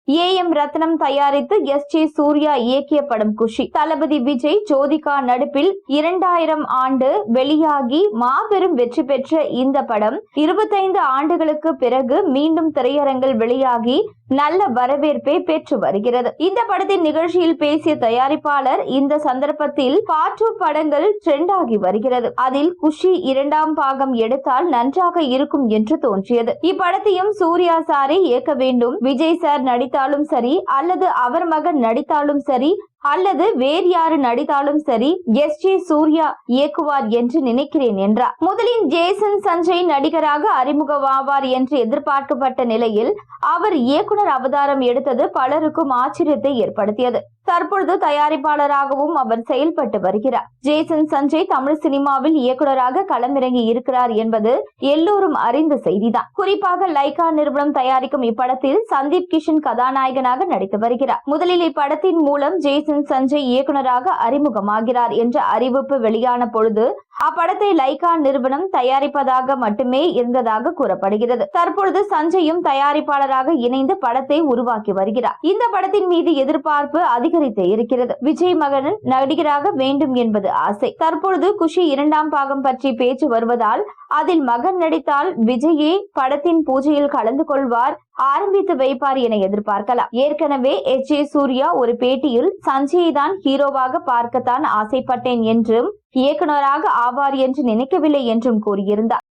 ரத்னம் தயாரித்து எஸ்.ஜே. சூர்யா இயக்கிய படம் குஷி. தளபதி விஜய், ஜோதிகா நடிப்பில் 2000 ஆண்டு வெளியாகி மாபெரும் வெற்றி பெற்ற இந்த படம் 25 ஆண்டுகளுக்கு பிறகு மீண்டும் திரையரங்கில் வெளியாகி நல்ல வரவேற்பை பெற்று வருகிறது. இந்த படத்தின் நிகழ்ச்சியில் பேசிய தயாரிப்பாளர், இந்த சந்தர்ப்பத்தில் பார்ட் 2 படங்கள் ட்ரெண்ட் ஆகி வருகிறது. அதில் குஷி 2ஆம் பாகம் எடுத்தால் நன்றாக இருக்கும் என்று தோன்றியது. இப்படத்தையும் சூர்யா சாரை இயக்க வேண்டும். விஜய் சார் நடித்தாலும் சரி, அல்லது அவர் மகன் நடித்தாலும் சரி, அல்லது வேறு யாரு நடித்தாலும் சரி, எஸ்.ஜே. சூர்யா இயக்குவார் என்று நினைக்கிறேன் என்றார். முதலில் ஜேசன் சஞ்சய் நடிகராக அறிமுகமாவார் என்று எதிர்பார்க்கப்பட்ட நிலையில் அவர் இயக்குனர் அவதாரம் எடுத்தது பலருக்கும் ஆச்சரியத்தை ஏற்படுத்தியது. தற்பொழுது தயாரிப்பாளராகவும் அவர் செயல்பட்டு வருகிறார். ஜேசன் சஞ்சய் தமிழ் சினிமாவில் இயக்குனராக களமிறங்கி இருக்கிறார் என்பது எல்லோரும் அறிந்த செய்திதான். குறிப்பாக லைகா நிறுவனம் தயாரிக்கும் இப்படத்தில் சந்தீப் கிஷன் கதாநாயகனாக நடித்து வருகிறார். முதலில் இப்படத்தின் மூலம் ஜேசன் சஞ்சய் இயக்குனராக அறிமுகமாகிறார் என்ற அறிவிப்பு வெளியான பொழுது அப்படத்தை லைகா நிறுவனம் தயாரிப்பதாக மட்டுமே இருந்ததாக கூறப்படுகிறது. தற்பொழுது சஞ்சயும் தயாரிப்பாளராக இணைந்து படத்தை உருவாக்கி வருகிறார். இந்த படத்தின் மீது எதிர்பார்ப்பு அதிகரித்து இருக்கிறது. விஜய் மகன் நடிகராக வேண்டும் என்பது ஆசை. தற்பொழுது குஷி 2ஆம் பாகம் பற்றி பேச்சு வருவதால் அதில் மகன் நடித்தால் விஜயே படத்தின் பூஜையில் கலந்து கொள்வார், ஆரம்பித்து வைப்பார் என எதிர்பார்க்கலாம். ஏற்கனவே எஸ்.ஜே. சூர்யா ஒரு பேட்டியில் சஞ்சயை தான் ஹீரோவாக பார்க்கத்தான் ஆசைப்பட்டேன் என்றும் இயக்குனராக ஆவார் என்று நினைக்கவில்லை என்றும் கூறியிருந்தார்.